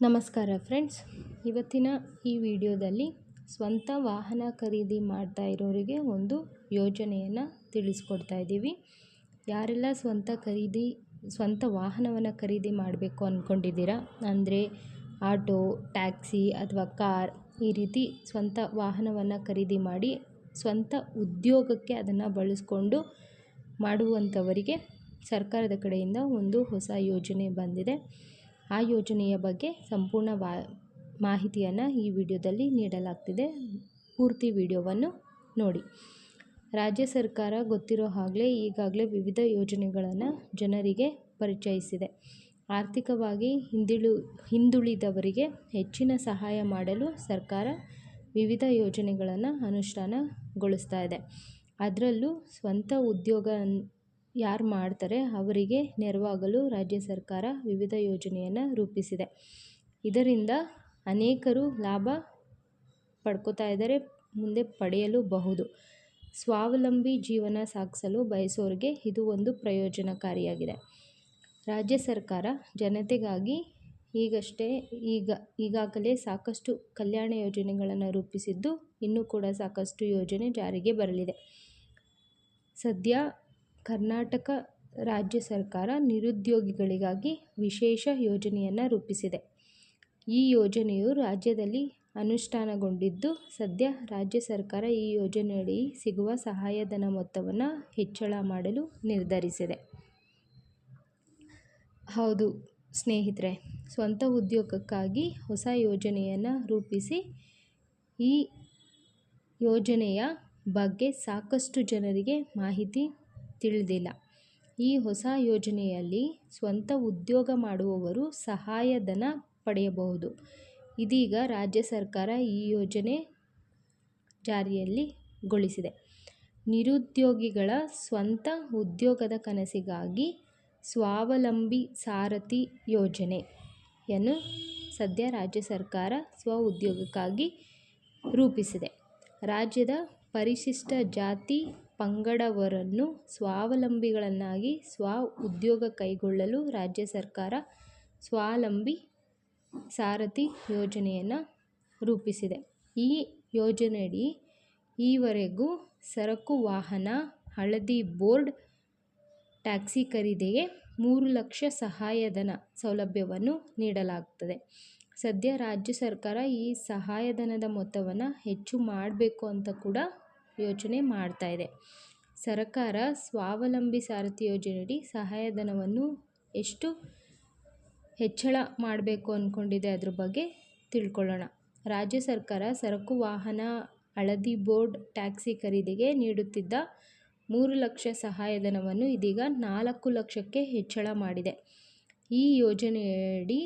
ನಮಸ್ಕಾರ ಫ್ರೆಂಡ್ಸ್, ಇವತ್ತಿನ ಈ ವಿಡಿಯೋದಲ್ಲಿ ಸ್ವಂತ ವಾಹನ ಖರೀದಿ ಮಾಡ್ತಾ ಇರೋರಿಗೆ ಒಂದು ಯೋಜನೆಯನ್ನು ತಿಳಿಸ್ಕೊಡ್ತಾ ಇದ್ದೀವಿ. ಯಾರೆಲ್ಲ ಸ್ವಂತ ವಾಹನವನ್ನು ಖರೀದಿ ಮಾಡಬೇಕು ಅಂದ್ಕೊಂಡಿದ್ದೀರಾ, ಅಂದರೆ ಆಟೋ, ಟ್ಯಾಕ್ಸಿ ಅಥವಾ ಕಾರ್, ಈ ರೀತಿ ಸ್ವಂತ ವಾಹನವನ್ನು ಖರೀದಿ ಮಾಡಿ ಸ್ವಂತ ಉದ್ಯೋಗಕ್ಕೆ ಅದನ್ನು ಬಳಸ್ಕೊಂಡು ಮಾಡುವಂಥವರಿಗೆ ಸರ್ಕಾರದ ಕಡೆಯಿಂದ ಒಂದು ಹೊಸ ಯೋಜನೆ ಬಂದಿದೆ. ಆ ಯೋಜನೆಯ ಬಗ್ಗೆ ಸಂಪೂರ್ಣ ಮಾಹಿತಿಯನ್ನು ಈ ವಿಡಿಯೋದಲ್ಲಿ ನೀಡಲಾಗ್ತಿದೆ. ಪೂರ್ತಿ ವಿಡಿಯೋವನ್ನು ನೋಡಿ. ರಾಜ್ಯ ಸರ್ಕಾರ ಗೊತ್ತಿರೋ ಈಗಾಗಲೇ ವಿವಿಧ ಯೋಜನೆಗಳನ್ನು ಜನರಿಗೆ ಪರಿಚಯಿಸಿದೆ. ಆರ್ಥಿಕವಾಗಿ ಹಿಂದುಳಿದವರಿಗೆ ಹೆಚ್ಚಿನ ಸಹಾಯ ಮಾಡಲು ಸರ್ಕಾರ ವಿವಿಧ ಯೋಜನೆಗಳನ್ನು ಅನುಷ್ಠಾನಗೊಳಿಸ್ತಾ ಇದೆ. ಅದರಲ್ಲೂ ಸ್ವಂತ ಉದ್ಯೋಗ ಯಾರು ಮಾಡ್ತಾರೆ ಅವರಿಗೆ ನೆರವಾಗಲು ರಾಜ್ಯ ಸರ್ಕಾರ ವಿವಿಧ ಯೋಜನೆಯನ್ನು ರೂಪಿಸಿದೆ. ಇದರಿಂದ ಅನೇಕರು ಲಾಭ ಪಡ್ಕೋತಾ ಇದ್ದಾರೆ, ಮುಂದೆ ಪಡೆಯಲೂಬಹುದು. ಸ್ವಾವಲಂಬಿ ಜೀವನ ಸಾಗಿಸಲು ಬಯಸೋರಿಗೆ ಇದು ಒಂದು ಪ್ರಯೋಜನಕಾರಿಯಾಗಿದೆ. ರಾಜ್ಯ ಸರ್ಕಾರ ಜನತೆಗಾಗಿ ಈಗಾಗಲೇ ಸಾಕಷ್ಟು ಕಲ್ಯಾಣ ಯೋಜನೆಗಳನ್ನು ರೂಪಿಸಿದ್ದು, ಇನ್ನೂ ಕೂಡ ಸಾಕಷ್ಟು ಯೋಜನೆ ಜಾರಿಗೆ ಬರಲಿದೆ. ಸದ್ಯ ಕರ್ನಾಟಕ ರಾಜ್ಯ ಸರ್ಕಾರ ನಿರುದ್ಯೋಗಿಗಳಿಗಾಗಿ ವಿಶೇಷ ಯೋಜನೆಯನ್ನು ರೂಪಿಸಿದೆ. ಈ ಯೋಜನೆಯು ರಾಜ್ಯದಲ್ಲಿ ಅನುಷ್ಠಾನಗೊಂಡಿದ್ದು, ಸದ್ಯ ರಾಜ್ಯ ಸರ್ಕಾರ ಈ ಯೋಜನೆಯಡಿ ಸಿಗುವ ಸಹಾಯಧನ ಮೊತ್ತವನ್ನು ಹೆಚ್ಚಳ ಮಾಡಲು ನಿರ್ಧರಿಸಿದೆ. ಹೌದು ಸ್ನೇಹಿತರೆ, ಸ್ವಂತ ಉದ್ಯೋಗಕ್ಕಾಗಿ ಹೊಸ ಯೋಜನೆಯನ್ನು ರೂಪಿಸಿ ಈ ಯೋಜನೆಯ ಬಗ್ಗೆ ಸಾಕಷ್ಟು ಜನರಿಗೆ ಮಾಹಿತಿ ತಿಳಿದಿಲ್ಲ. ಈ ಹೊಸ ಯೋಜನೆಯಲ್ಲಿ ಸ್ವಂತ ಉದ್ಯೋಗ ಮಾಡುವವರು ಸಹಾಯಧನ ಪಡೆಯಬಹುದು. ಇದೀಗ ರಾಜ್ಯ ಸರ್ಕಾರ ಈ ಯೋಜನೆ ಜಾರಿಗೊಳಿಸಿದೆ. ನಿರುದ್ಯೋಗಿಗಳ ಸ್ವಂತ ಉದ್ಯೋಗದ ಕನಸಿಗಾಗಿ ಸ್ವಾವಲಂಬಿ ಸಾರಥಿ ಯೋಜನೆಯನ್ನು ಸದ್ಯ ರಾಜ್ಯ ಸರ್ಕಾರ ಸ್ವ ಉದ್ಯೋಗಕ್ಕಾಗಿ ರೂಪಿಸಿದೆ. ರಾಜ್ಯದ ಪರಿಶಿಷ್ಟ ಜಾತಿ ಪಂಗಡವರನ್ನು ಸ್ವಾವಲಂಬಿಗಳನ್ನಾಗಿ ಉದ್ಯೋಗ ಕೈಗೊಳ್ಳಲು ರಾಜ್ಯ ಸರ್ಕಾರ ಸ್ವಾವಲಂಬಿ ಸಾರಥಿ ಯೋಜನೆಯನ್ನು ರೂಪಿಸಿದೆ. ಈ ಯೋಜನೆಯಡಿ ಈವರೆಗೂ ಸರಕು ವಾಹನ, ಹಳದಿ ಬೋರ್ಡ್, ಟ್ಯಾಕ್ಸಿ ಖರೀದಿಗೆ 3 ಲಕ್ಷ ಸಹಾಯಧನ ಸೌಲಭ್ಯವನ್ನು ನೀಡಲಾಗುತ್ತದೆ. ಸದ್ಯ ರಾಜ್ಯ ಸರ್ಕಾರ ಈ ಸಹಾಯಧನದ ಮೊತ್ತವನ್ನು ಹೆಚ್ಚು ಮಾಡಬೇಕು ಅಂತ ಕೂಡ ಯೋಚನೆ ಮಾಡ್ತಾ ಇದೆ. ಸರ್ಕಾರ ಸ್ವಾವಲಂಬಿ ಸಾರಥಿ ಯೋಜನೆಯಡಿ ಸಹಾಯಧನವನ್ನು ಎಷ್ಟು ಹೆಚ್ಚಳ ಮಾಡಬೇಕು ಅಂದ್ಕೊಂಡಿದೆ ಅದ್ರ ಬಗ್ಗೆ ತಿಳ್ಕೊಳ್ಳೋಣ. ರಾಜ್ಯ ಸರ್ಕಾರ ಸರಕು ವಾಹನ, ಹಳದಿ ಬೋರ್ಡ್, ಟ್ಯಾಕ್ಸಿ ಖರೀದಿಗೆ ನೀಡುತ್ತಿದ್ದ 3 ಲಕ್ಷ ಸಹಾಯಧನವನ್ನು ಇದೀಗ 4 ಲಕ್ಷಕ್ಕೆ ಹೆಚ್ಚಳ ಮಾಡಿದೆ. ಈ ಯೋಜನೆಯಡಿ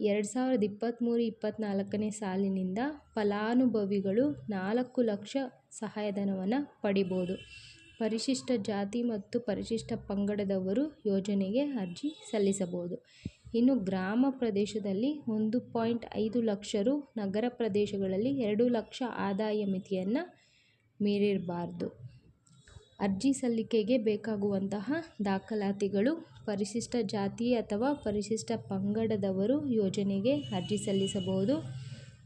2023-24ನೇ ಸಾಲಿನಿಂದ ಫಲಾನುಭವಿಗಳು 4 ಲಕ್ಷ ಸಹಾಯಧನವನ್ನು ಪಡೆಯಬಹುದು. ಪರಿಶಿಷ್ಟ ಜಾತಿ ಮತ್ತು ಪರಿಶಿಷ್ಟ ಪಂಗಡದವರು ಯೋಜನೆಗೆ ಅರ್ಜಿ ಸಲ್ಲಿಸಬಹುದು. ಇನ್ನು ಗ್ರಾಮ ಪ್ರದೇಶದಲ್ಲಿ 1.5 ಲಕ್ಷ ರು, ನಗರ ಪ್ರದೇಶಗಳಲ್ಲಿ 2 ಲಕ್ಷ ಆದಾಯ ಮಿತಿಯನ್ನು ಮೀರಿರಬಾರದು. ಅರ್ಜಿ ಸಲ್ಲಿಕೆಗೆ ಬೇಕಾಗುವಂತಹ ದಾಖಲಾತಿಗಳು: ಪರಿಶಿಷ್ಟ ಜಾತಿ ಅಥವಾ ಪರಿಶಿಷ್ಟ ಪಂಗಡದವರು ಯೋಜನೆಗೆ ಅರ್ಜಿ ಸಲ್ಲಿಸಬಹುದು.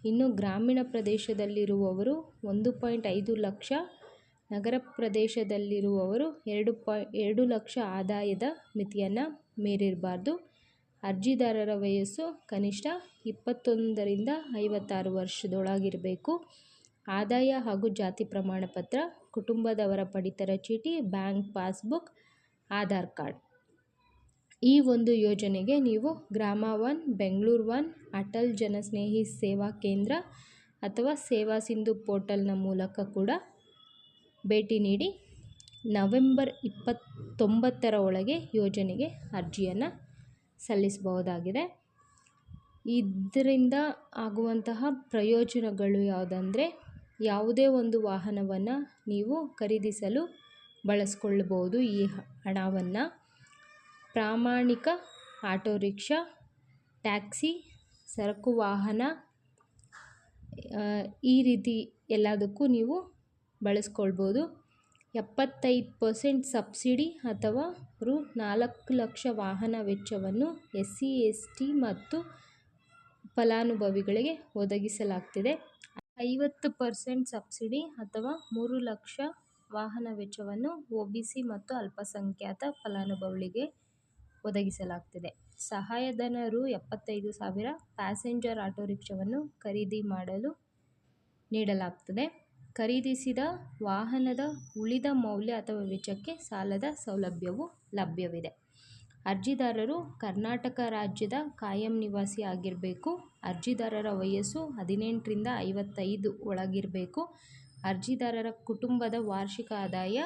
ಇನ್ನು ಗ್ರಾಮೀಣ ಪ್ರದೇಶದಲ್ಲಿರುವವರು 1.5 ಲಕ್ಷ, ನಗರ ಪ್ರದೇಶದಲ್ಲಿರುವವರು 2 ಲಕ್ಷ ಆದಾಯದ ಮಿತಿಯನ್ನು ಮೀರಿರಬಾರದು. ಅರ್ಜಿದಾರರ ವಯಸ್ಸು ಕನಿಷ್ಠ 21ರಿಂದ 56 ವರ್ಷದೊಳಗಿರಬೇಕು. ಆದಾಯ ಹಾಗೂ ಜಾತಿ ಪ್ರಮಾಣ ಪತ್ರ, ಕುಟುಂಬದವರ ಪಡಿತರ ಚೀಟಿ, ಬ್ಯಾಂಕ್ ಪಾಸ್ಬುಕ್, ಆಧಾರ್ ಕಾರ್ಡ್. ಈ ಒಂದು ಯೋಜನೆಗೆ ನೀವು ಗ್ರಾಮ 1, ಬೆಂಗಳೂರು 1, ಅಟಲ್ ಜನಸ್ನೇಹಿ ಸೇವಾ ಕೇಂದ್ರ ಅಥವಾ ಸೇವಾ ಸಿಂಧು ಪೋರ್ಟಲ್ನ ಮೂಲಕ ಕೂಡ ಭೇಟಿ ನೀಡಿ ನವೆಂಬರ್ 29ರ ಒಳಗೆ ಯೋಜನೆಗೆ ಅರ್ಜಿಯನ್ನು ಸಲ್ಲಿಸಬಹುದಾಗಿದೆ. ಇದರಿಂದ ಆಗುವಂತಹ ಪ್ರಯೋಜನಗಳು ಯಾವುದಂದರೆ, ಯಾವುದೇ ಒಂದು ವಾಹನವನ್ನು ನೀವು ಖರೀದಿಸಲು ಬಳಸಿಕೊಳ್ಳಬಹುದು. ಈ ಹಣವನ್ನು ಪ್ರಾಮಾಣಿಕ ಆಟೋ ರಿಕ್ಷಾ, ಟ್ಯಾಕ್ಸಿ, ಸರಕು ವಾಹನ ಈ ರೀತಿ ಎಲ್ಲದಕ್ಕೂ ನೀವು ಬಳಸ್ಕೊಳ್ಬೋದು. 75% ಸಬ್ಸಿಡಿ ಅಥವಾ ರೂ. 4 ಲಕ್ಷ ವಾಹನ ವೆಚ್ಚವನ್ನು SC, ST ಮತ್ತು ಫಲಾನುಭವಿಗಳಿಗೆ ಒದಗಿಸಲಾಗ್ತಿದೆ. 50% ಸಬ್ಸಿಡಿ ಅಥವಾ 3 ಲಕ್ಷ ವಾಹನ ವೆಚ್ಚವನ್ನು OBC ಮತ್ತು ಅಲ್ಪಸಂಖ್ಯಾತ ಫಲಾನುಭವಿಗಳಿಗೆ ಒದಗಿಸಲಾಗ್ತಿದೆ. ಸಹಾಯಧನ ರು. 75,000 ಪ್ಯಾಸೆಂಜರ್ ಆಟೋ ರಿಕ್ಷಾವನ್ನು ಖರೀದಿ ಮಾಡಲು ನೀಡಲಾಗ್ತದೆ. ಖರೀದಿಸಿದ ವಾಹನದ ಉಳಿದ ಮೌಲ್ಯ ಅಥವಾ ವೆಚ್ಚಕ್ಕೆ ಸಾಲದ ಸೌಲಭ್ಯವು ಲಭ್ಯವಿದೆ. ಅರ್ಜಿದಾರರು ಕರ್ನಾಟಕ ರಾಜ್ಯದ ಕಾಯಂ ನಿವಾಸಿ ಆಗಿರಬೇಕು. ಅರ್ಜಿದಾರರ ವಯಸ್ಸು 18ರಿಂದ 55 ಒಳಗಿರಬೇಕು. ಅರ್ಜಿದಾರರ ಕುಟುಂಬದ ವಾರ್ಷಿಕ ಆದಾಯ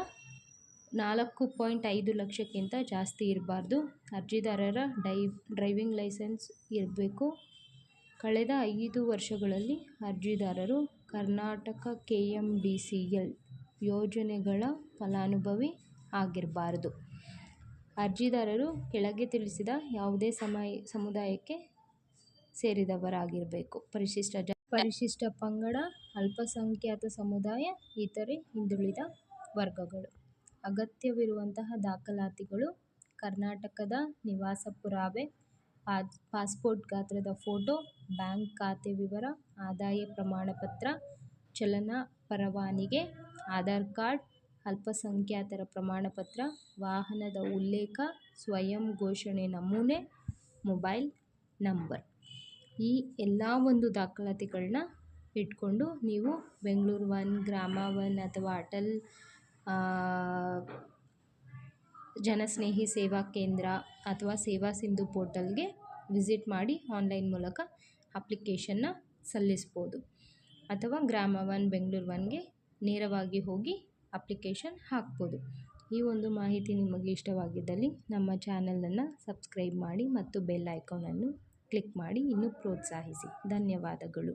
4.5 ಲಕ್ಷಕ್ಕಿಂತ ಜಾಸ್ತಿ ಇರಬಾರ್ದು. ಅರ್ಜಿದಾರರ ಡ್ರೈವಿಂಗ್ ಲೈಸೆನ್ಸ್ ಇರಬೇಕು. ಕಳೆದ 5 ವರ್ಷಗಳಲ್ಲಿ ಅರ್ಜಿದಾರರು ಕರ್ನಾಟಕ KMDCL ಯೋಜನೆಗಳ ಫಲಾನುಭವಿ ಆಗಿರಬಾರದು. ಅರ್ಜಿದಾರರು ಕೆಳಗೆ ತಿಳಿಸಿದ ಯಾವುದೇ ಸಮುದಾಯಕ್ಕೆ ಸೇರಿದವರಾಗಿರಬೇಕು. ಪರಿಶಿಷ್ಟ ಪಂಗಡ, ಅಲ್ಪಸಂಖ್ಯಾತ ಸಮುದಾಯ, ಇತರೆ ಹಿಂದುಳಿದ ವರ್ಗಗಳು. ಅಗತ್ಯವಿರುವಂತಹ ದಾಖಲಾತಿಗಳು: ಕರ್ನಾಟಕದ ನಿವಾಸ ಪುರಾವೆ, ಪಾಸ್ಪೋರ್ಟ್ ಗಾತ್ರದ ಫೋಟೋ, ಬ್ಯಾಂಕ್ ಖಾತೆ ವಿವರ, ಆದಾಯ ಪ್ರಮಾಣ ಪತ್ರ, ಚಲನ ಪರವಾನಿಗೆ, ಆಧಾರ್ ಕಾರ್ಡ್, ಅಲ್ಪಸಂಖ್ಯಾತರ ಪ್ರಮಾಣ ಪತ್ರ, ವಾಹನದ ಉಲ್ಲೇಖ, ಸ್ವಯಂ ಘೋಷಣೆ ನಮೂನೆ, ಮೊಬೈಲ್ ನಂಬರ್. ಈ ಎಲ್ಲ ಒಂದು ದಾಖಲಾತಿಗಳನ್ನ ಇಟ್ಕೊಂಡು ನೀವು ಬೆಂಗಳೂರು 1, ಗ್ರಾಮ 1 ಅಥವಾ ಅಟಲ್ ಜನಸ್ನೇಹಿ ಸೇವಾ ಕೇಂದ್ರ ಅಥವಾ ಸೇವಾ ಸಿಂಧು ಪೋರ್ಟಲ್ಗೆ ವಿಸಿಟ್ ಮಾಡಿ ಆನ್ಲೈನ್ ಮೂಲಕ ಅಪ್ಲಿಕೇಶನ್ನ ಸಲ್ಲಿಸ್ಬೋದು. ಅಥವಾ ಗ್ರಾಮ 1, ಬೆಂಗಳೂರು 1ಗೆ ನೇರವಾಗಿ ಹೋಗಿ ಅಪ್ಲಿಕೇಶನ್ ಹಾಕ್ಬೋದು. ಈ ಒಂದು ಮಾಹಿತಿ ನಿಮಗೆ ಇಷ್ಟವಾಗಿದ್ದಲ್ಲಿ ನಮ್ಮ ಚಾನಲನ್ನು ಸಬ್ಸ್ಕ್ರೈಬ್ ಮಾಡಿ ಮತ್ತು ಬೆಲ್ ಐಕಾನನ್ನು ಕ್ಲಿಕ್ ಮಾಡಿ ಇನ್ನೂ ಪ್ರೋತ್ಸಾಹಿಸಿ. ಧನ್ಯವಾದಗಳು.